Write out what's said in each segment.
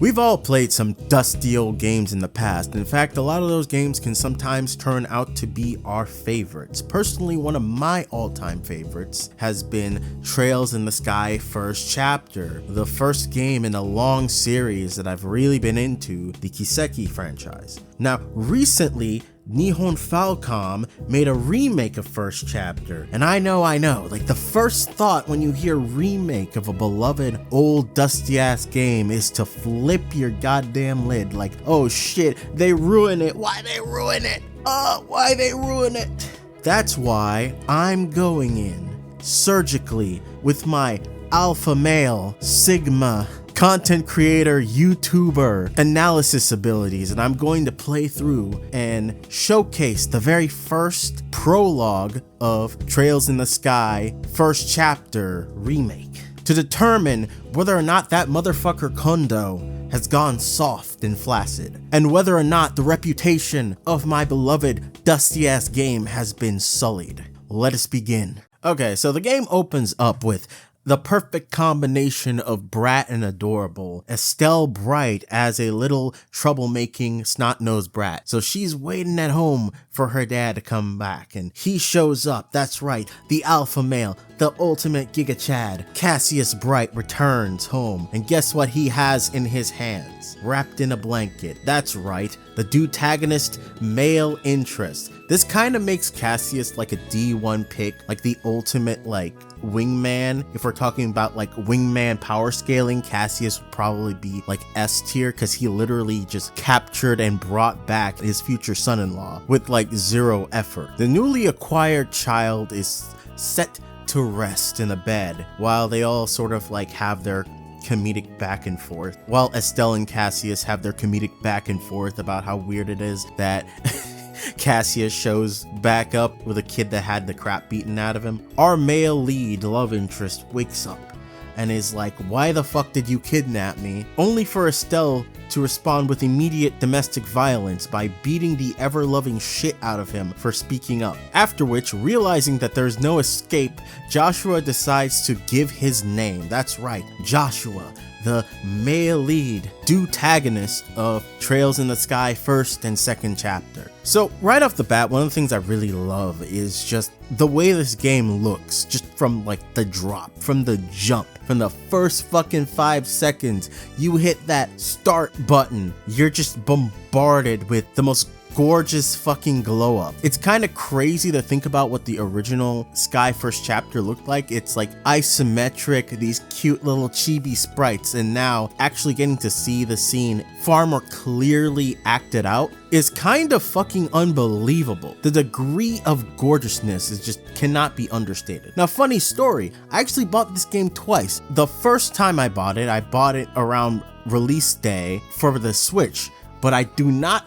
We've all played some dusty old games in the past. In fact, a lot of those games can sometimes turn out to be our favorites. Personally, one of my all-time favorites has been Trails in the Sky First Chapter, the first game in a long series that I've really been into, the Kiseki franchise. Now, recently, Nihon Falcom made a remake of First Chapter, and I know, like the first thought when you hear remake of a beloved old dusty ass game is to flip your goddamn lid like, oh shit, they ruin it, why they ruin it, why they ruin it. That's why I'm going in surgically with my alpha male Sigma content creator, YouTuber analysis abilities, and I'm going to play through and showcase the very first prologue of Trails in the Sky First Chapter Remake to determine whether or not that motherfucker Kondo has gone soft and flaccid, and whether or not the reputation of my beloved dusty ass game has been sullied. Let us begin. Okay, so the game opens up with the perfect combination of brat and adorable. Estelle Bright as a little troublemaking snot-nosed brat. So she's waiting at home for her dad to come back, and he shows up. That's right, the alpha male, the ultimate Giga Chad. Cassius Bright returns home, and guess what he has in his hands? Wrapped in a blanket. That's right, the dude-tagonist male interest. This kind of makes Cassius like a D1 pick, like the ultimate like wingman. If we're talking about like wingman power scaling, Cassius would probably be like S tier because he literally just captured and brought back his future son-in-law with like zero effort. The newly acquired child is set to rest in a bed while they all sort of like have their comedic back and forth, while Estelle and Cassius have their comedic back and forth about how weird it is that Cassius shows back up with a kid that had the crap beaten out of him. Our male lead love interest wakes up and is like, why the fuck did you kidnap me? Only for Estelle to respond with immediate domestic violence by beating the ever-loving shit out of him for speaking up. After which, realizing that there's no escape, Joshua decides to give his name. That's right, Joshua, the male lead dude-tagonist of Trails in the Sky First and Second Chapter. So right off the bat, one of the things I really love is just the way this game looks, just from like the drop, from the jump, from the first fucking 5 seconds you hit that start button, you're just bombarded with the most gorgeous fucking glow up. It's kind of crazy to think about what the original Sky First Chapter looked like. It's like isometric, these cute little chibi sprites, and now actually getting to see the scene far more clearly acted out is kind of fucking unbelievable. The degree of gorgeousness is just cannot be understated. Now, funny story, I actually bought this game twice. The first time I bought it around release day for the Switch. But I do not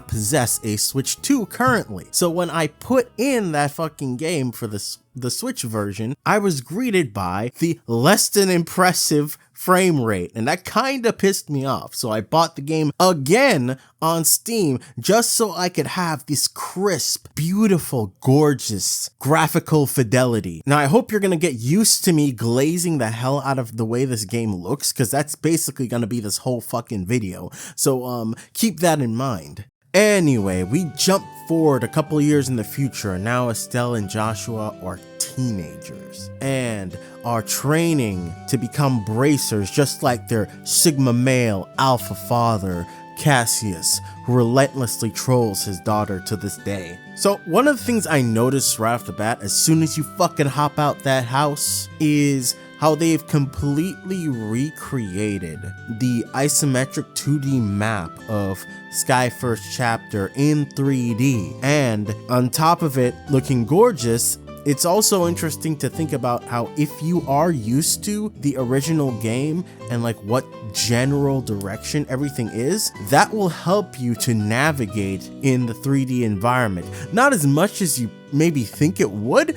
possess a Switch 2 currently. So when I put in that fucking game for the Switch version, I was greeted by the less than impressive frame rate, and that kind of pissed me off. So I bought the game again on Steam just so I could have this crisp, beautiful, gorgeous graphical fidelity. Now I hope you're gonna get used to me glazing the hell out of the way this game looks, because that's basically gonna be this whole fucking video. So keep that in mind. Anyway, we jump forward a couple years in the future, and now Estelle and Joshua are teenagers and are training to become bracers just like their Sigma male alpha father, Cassius, who relentlessly trolls his daughter to this day. So one of the things I noticed right off the bat as soon as you fucking hop out that house is how they've completely recreated the isometric 2D map of Sky First Chapter in 3D. And on top of it looking gorgeous, it's also interesting to think about how if you are used to the original game and like what general direction everything is, that will help you to navigate in the 3D environment. Not as much as you maybe think it would,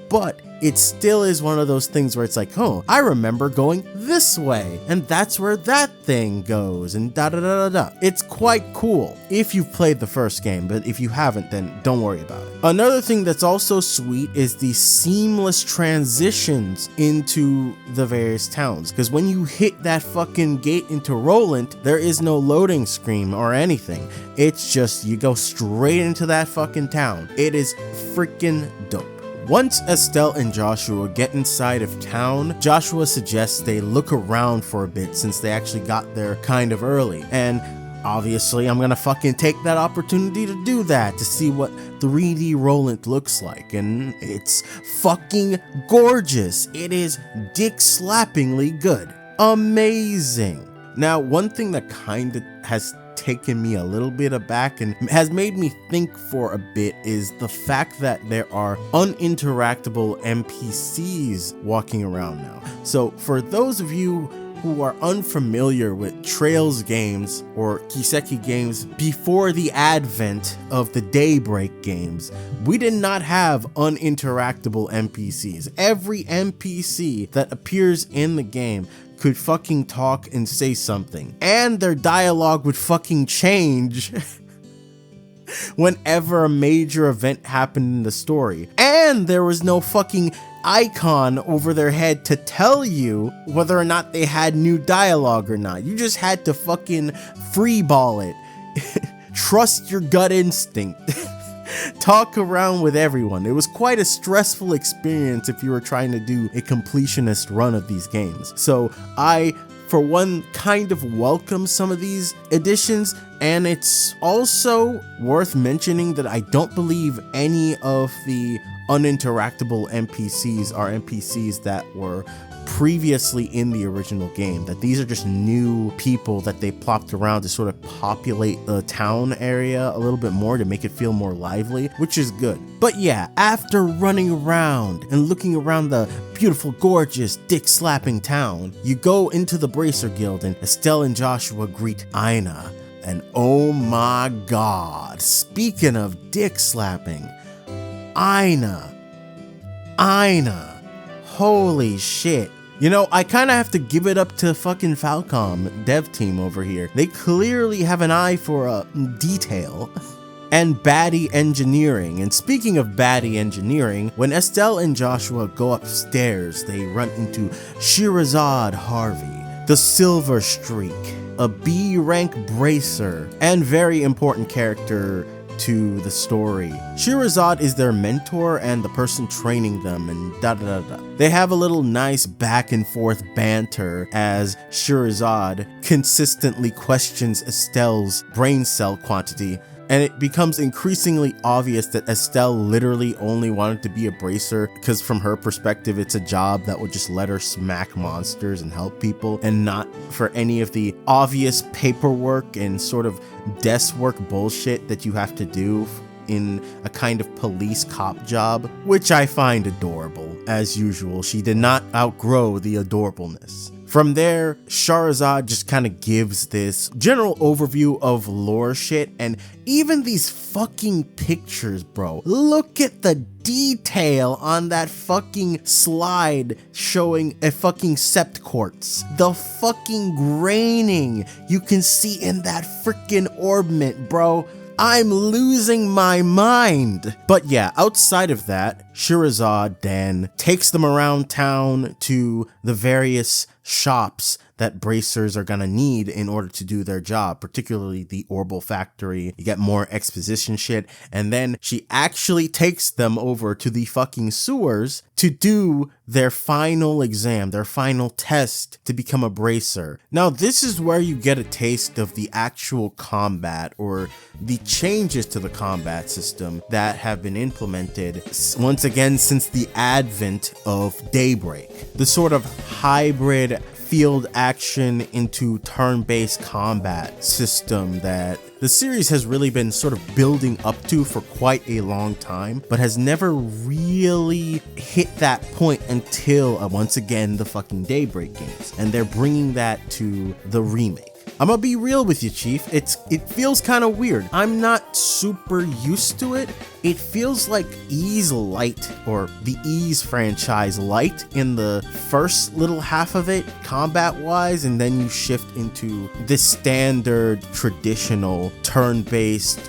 but it still is one of those things where it's like, oh, I remember going this way, and that's where that thing goes, and da da da da da. It's quite cool if you've played the first game, but if you haven't, then don't worry about it. Another thing that's also sweet is the seamless transitions into the various towns, because when you hit that fucking gate into Roland, there is no loading screen or anything. It's just, you go straight into that fucking town. It is freaking dope. Once Estelle and Joshua get inside of town, Joshua suggests they look around for a bit since they actually got there kind of early. And obviously, I'm gonna fucking take that opportunity to do that, to see what 3D Roland looks like. And it's fucking gorgeous. It is dick-slappingly good. Amazing. Now, one thing that kind of has taken me a little bit aback and has made me think for a bit is the fact that there are uninteractable NPCs walking around now. So for those of you who are unfamiliar with Trails games or Kiseki games before the advent of the Daybreak games, we did not have uninteractable NPCs. Every NPC that appears in the game could fucking talk and say something, and their dialogue would fucking change whenever a major event happened in the story. And there was no fucking icon over their head to tell you whether or not they had new dialogue or not. You just had to fucking freeball it. Trust your gut instinct. Talk around with everyone. It was quite a stressful experience if you were trying to do a completionist run of these games. So I, for one, kind of welcome some of these additions, and it's also worth mentioning that I don't believe any of the uninteractable NPCs are NPCs that were previously in the original game, that these are just new people that they plopped around to sort of populate the town area a little bit more to make it feel more lively, which is good. But yeah, after running around and looking around the beautiful, gorgeous, dick-slapping town, you go into the Bracer Guild and Estelle and Joshua greet Aina. And oh my god, speaking of dick-slapping, Aina, holy shit. You know, I kind of have to give it up to fucking Falcom dev team over here. They clearly have an eye for detail and baddie engineering. And speaking of baddie engineering, when Estelle and Joshua go upstairs, they run into Shirazad Harvey, the Silver Streak, a B rank bracer, and very important character to the story. Shirazad is their mentor and the person training them, and da da da da. They have a little nice back and forth banter as Shirazad consistently questions Estelle's brain cell quantity, and it becomes increasingly obvious that Estelle literally only wanted to be a bracer because from her perspective it's a job that would just let her smack monsters and help people, and not for any of the obvious paperwork and sort of desk work bullshit that you have to do in a kind of police cop job, which I find adorable. As usual, she did not outgrow the adorableness. From there, Shirazad just kind of gives this general overview of lore shit, and even these fucking pictures, bro. Look at the detail on that fucking slide showing a fucking sept quartz. The fucking graining you can see in that freaking orbment, bro. I'm losing my mind. But yeah, outside of that, Shirazad then takes them around town to the various shops that bracers are gonna need in order to do their job, particularly the Orbital Factory. You get more exposition shit, and then she actually takes them over to the fucking sewers to do their final exam, their final test to become a bracer. Now, this is where you get a taste of the actual combat, or the changes to the combat system that have been implemented once again since the advent of Daybreak. The sort of hybrid field action into turn-based combat system that the series has really been sort of building up to for quite a long time, but has never really hit that point until once again the fucking Daybreak games, and they're bringing that to the remake. I'm gonna be real with you, Chief. It feels kind of weird. I'm not super used to it. It feels like Ys Light, or the Ys franchise Light, in the first little half of it, combat-wise, and then you shift into the standard, traditional, turn-based,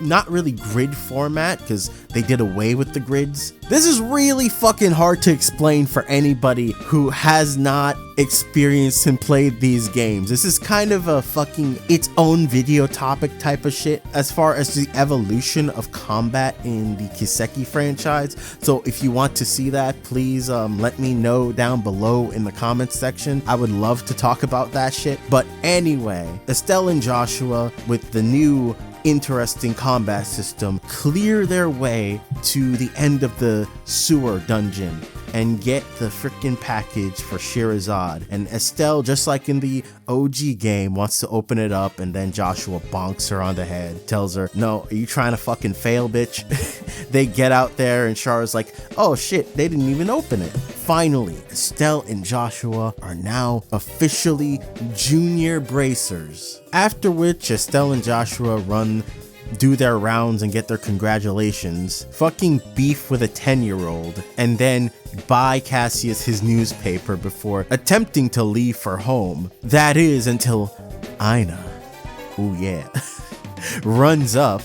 not really grid format, because they did away with the grids. This is really fucking hard to explain for anybody who has not experienced and played these games. This is kind of a fucking its own video topic type of shit as far as the evolution of combat in the Kiseki franchise. So if you want to see that, please let me know down below in the comments section. I would love to talk about that shit. But anyway, Estelle and Joshua, with the new interesting combat system, clear their way to the end of the sewer dungeon and get the freaking package for Shirazad. And Estelle, just like in the OG game, wants to open it up, and then Joshua bonks her on the head, tells her, "No, are you trying to fucking fail, bitch?" They get out there and Shara's like, "Oh shit, they didn't even open it." Finally, Estelle and Joshua are now officially junior bracers. After which, Estelle and Joshua do their rounds and get their congratulations, fucking beef with a 10-year-old, and then buy Cassius his newspaper before attempting to leave for home. That is until Aina, ooh yeah, runs up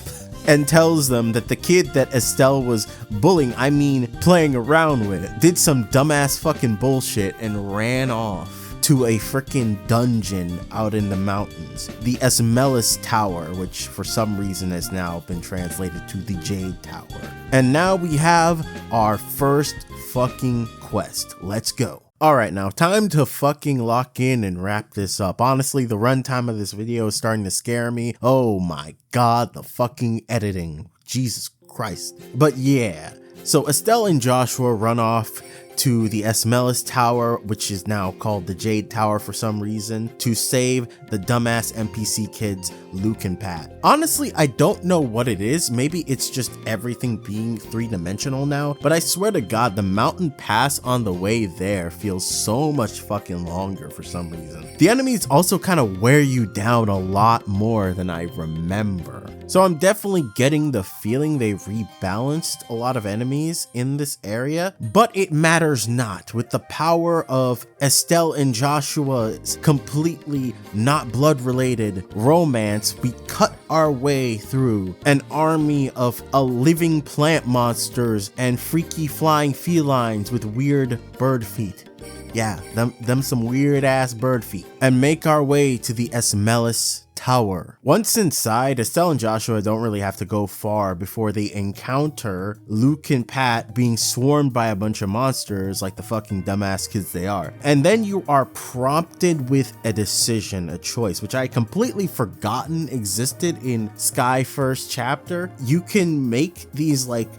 and tells them that the kid that Estelle was playing around with, did some dumbass fucking bullshit and ran off to a freaking dungeon out in the mountains, the Esmelis Tower, which for some reason has now been translated to the Jade Tower. And now we have our first fucking quest. Let's go. Alright, now time to fucking lock in and wrap this up. Honestly, the runtime of this video is starting to scare me. Oh my god, the fucking editing. Jesus Christ. But yeah, so Estelle and Joshua run off to the Esmelis Tower, which is now called the Jade Tower for some reason, to save the dumbass NPC kids Luke and Pat. Honestly, I don't know what it is. Maybe it's just everything being three-dimensional now, but I swear to god, the mountain pass on the way there feels so much fucking longer for some reason. The enemies also kind of wear you down a lot more than I remember. So I'm definitely getting the feeling they rebalanced a lot of enemies in this area, but it matters not. With the power of Estelle and Joshua's completely not blood related romance, we cut our way through an army of living plant monsters and freaky flying felines with weird bird feet. Yeah, them some weird ass bird feet. And make our way to the Esmelis Tower. Once inside, Estelle and Joshua don't really have to go far before they encounter Luke and Pat being swarmed by a bunch of monsters like the fucking dumbass kids they are. And then you are prompted with a decision, a choice, which I completely forgotten existed in Sky First Chapter. You can make these like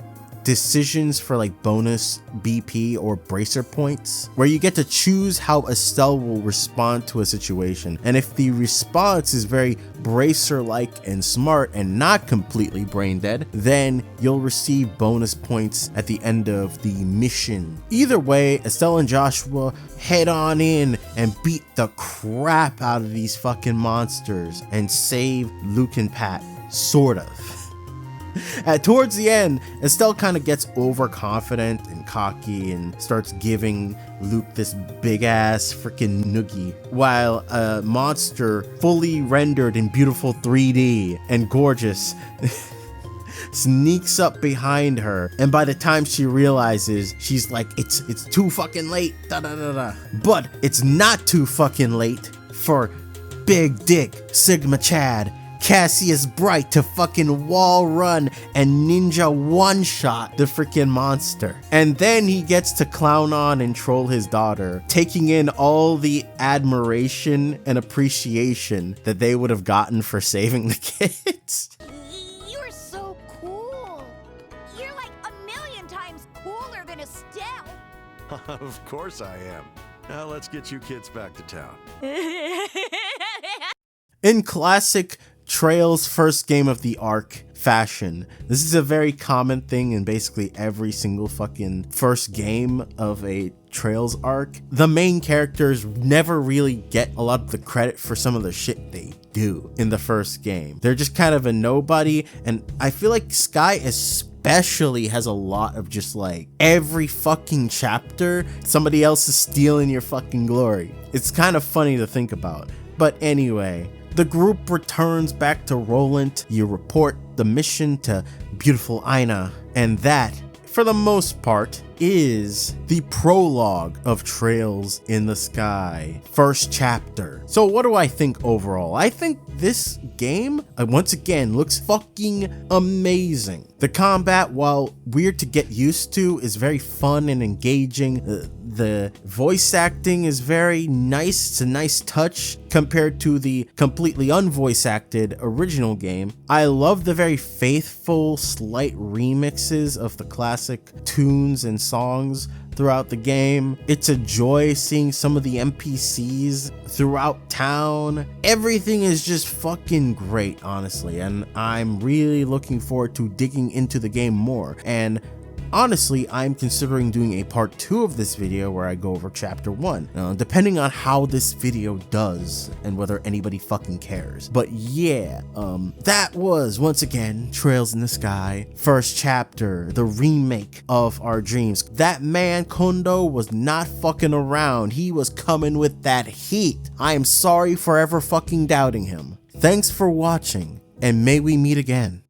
decisions for like bonus BP or bracer points, where you get to choose how Estelle will respond to a situation. And if the response is very bracer-like and smart and not completely brain dead, then you'll receive bonus points at the end of the mission. Either way, Estelle and Joshua head on in and beat the crap out of these fucking monsters and save Luke and Pat, sort of. Towards the end, Estelle kind of gets overconfident and cocky and starts giving Luke this big ass freaking noogie, while a monster fully rendered in beautiful 3D and gorgeous sneaks up behind her, and by the time she realizes, she's like, it's too fucking late, da da da da. But it's not too fucking late for Big Dick Sigma Chad Cassius Bright to fucking wall run and ninja one-shot the freaking monster. And then he gets to clown on and troll his daughter, taking in all the admiration and appreciation that they would have gotten for saving the kids. You're so cool. You're like a million times cooler than Estelle. Of course I am. Now let's get you kids back to town. In classic Trails' first game of the arc fashion. This is a very common thing in basically every single fucking first game of a Trails arc. The main characters never really get a lot of the credit for some of the shit they do in the first game. They're just kind of a nobody, and I feel like Sky especially has a lot of just like every fucking chapter somebody else is stealing your fucking glory. It's kind of funny to think about. But anyway, the group returns back to Roland. You report the mission to beautiful Aina, and that, for the most part, is the prologue of Trails in the Sky, first chapter. So what do I think overall? I think this game, once again, looks fucking amazing. The combat, while weird to get used to, is very fun and engaging. The voice acting is very nice. It's a nice touch compared to the completely unvoice acted original game. I love the very faithful, slight remixes of the classic tunes and songs throughout the game. It's a joy seeing some of the NPCs throughout town. Everything is just fucking great, honestly, and I'm really looking forward to digging into the game more. And honestly, I'm considering doing a part 2 of this video where I go over chapter 1, depending on how this video does and whether anybody fucking cares. But yeah, that was, once again, Trails in the Sky, first chapter, the remake of our dreams. That man, Kondo, was not fucking around. He was coming with that heat. I am sorry for ever fucking doubting him. Thanks for watching, and may we meet again.